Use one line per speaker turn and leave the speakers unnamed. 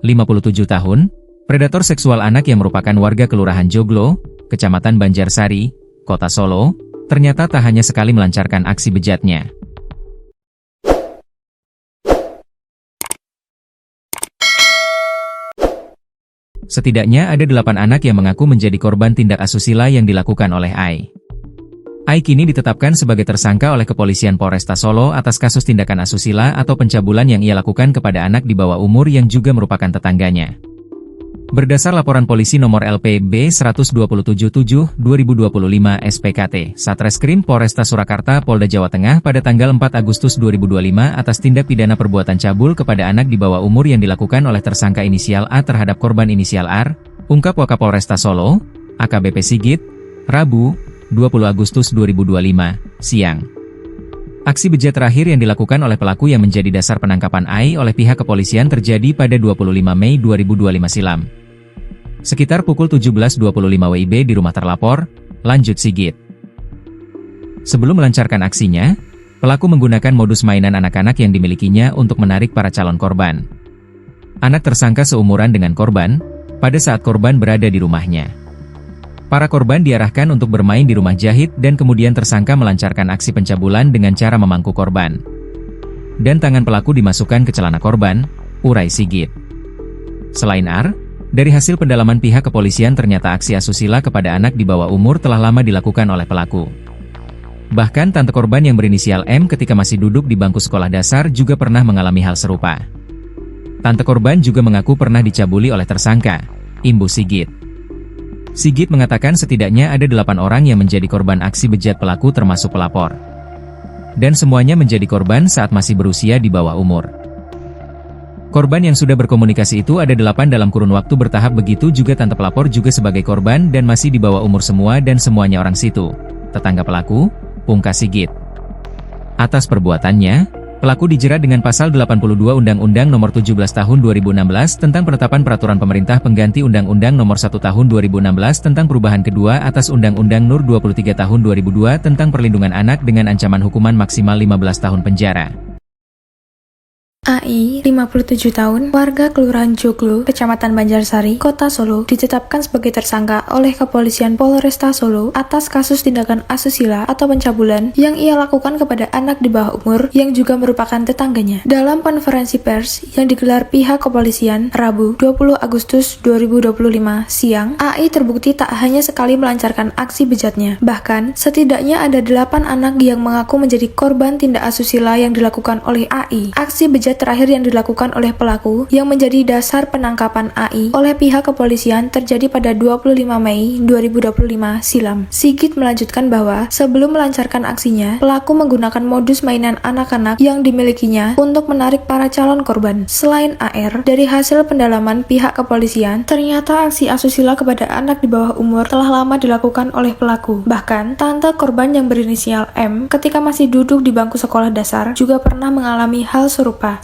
57 tahun, predator seksual anak yang merupakan warga Kelurahan Joglo, Kecamatan Banjarsari, Kota Solo, ternyata tak hanya sekali melancarkan aksi bejatnya. Setidaknya ada 8 anak yang mengaku menjadi korban tindak asusila yang dilakukan oleh Ai. Ai kini ditetapkan sebagai tersangka oleh Kepolisian Polresta Solo atas kasus tindakan asusila atau pencabulan yang ia lakukan kepada anak di bawah umur yang juga merupakan tetangganya. Berdasar laporan polisi nomor LPB 127/2025 SPKT, Satreskrim Polresta Surakarta, Polda Jawa Tengah pada tanggal 4 Agustus 2025 atas tindak pidana perbuatan cabul kepada anak di bawah umur yang dilakukan oleh tersangka inisial A terhadap korban inisial R, ungkap Wakapolresta Solo, AKBP Sigit, Rabu, 20 Agustus 2025, siang. Aksi bejat terakhir yang dilakukan oleh pelaku yang menjadi dasar penangkapan Ai oleh pihak kepolisian terjadi pada 25 Mei 2025 silam. Sekitar pukul 17.25 WIB di rumah terlapor, lanjut Sigit. Sebelum melancarkan aksinya, pelaku menggunakan modus mainan anak-anak yang dimilikinya untuk menarik para calon korban. Anak tersangka seumuran dengan korban, pada saat korban berada di rumahnya. Para korban diarahkan untuk bermain di rumah jahit dan kemudian tersangka melancarkan aksi pencabulan dengan cara memangku korban. Dan tangan pelaku dimasukkan ke celana korban, urai Sigit. Selain R, dari hasil pendalaman pihak kepolisian ternyata aksi asusila kepada anak di bawah umur telah lama dilakukan oleh pelaku. Bahkan tante korban yang berinisial M ketika masih duduk di bangku sekolah dasar juga pernah mengalami hal serupa. Tante korban juga mengaku pernah dicabuli oleh tersangka, imbu Sigit. Sigit mengatakan setidaknya ada 8 orang yang menjadi korban aksi bejat pelaku termasuk pelapor. Dan semuanya menjadi korban saat masih berusia di bawah umur. Korban yang sudah berkomunikasi itu ada 8 dalam kurun waktu bertahap, begitu juga tante pelapor juga sebagai korban dan masih di bawah umur semua dan semuanya orang situ, tetangga pelaku, pungkas Sigit. Atas perbuatannya, pelaku dijerat dengan pasal 82 Undang-Undang Nomor 17 Tahun 2016 tentang penetapan peraturan pemerintah pengganti Undang-Undang Nomor 1 Tahun 2016 tentang perubahan kedua atas Undang-Undang Nur 23 Tahun 2002 tentang perlindungan anak dengan ancaman hukuman maksimal 15 tahun penjara.
AI, 57 tahun, warga Kelurahan Joglo, Kecamatan Banjarsari, Kota Solo, ditetapkan sebagai tersangka oleh Kepolisian Polresta Solo atas kasus tindakan asusila atau pencabulan yang ia lakukan kepada anak di bawah umur yang juga merupakan tetangganya. Dalam konferensi pers yang digelar pihak kepolisian Rabu, 20 Agustus 2025 siang, AI terbukti tak hanya sekali melancarkan aksi bejatnya, bahkan setidaknya ada 8 anak yang mengaku menjadi korban tindak asusila yang dilakukan oleh AI. Aksi bejat terakhir yang dilakukan oleh pelaku yang menjadi dasar penangkapan AI oleh pihak kepolisian terjadi pada 25 Mei 2025 silam. Sigit melanjutkan bahwa sebelum melancarkan aksinya, pelaku menggunakan modus mainan anak-anak yang dimilikinya untuk menarik para calon korban. Selain AR, dari hasil pendalaman pihak kepolisian, ternyata aksi asusila kepada anak di bawah umur telah lama dilakukan oleh pelaku. Bahkan, tante korban yang berinisial M ketika masih duduk di bangku sekolah dasar juga pernah mengalami hal serupa.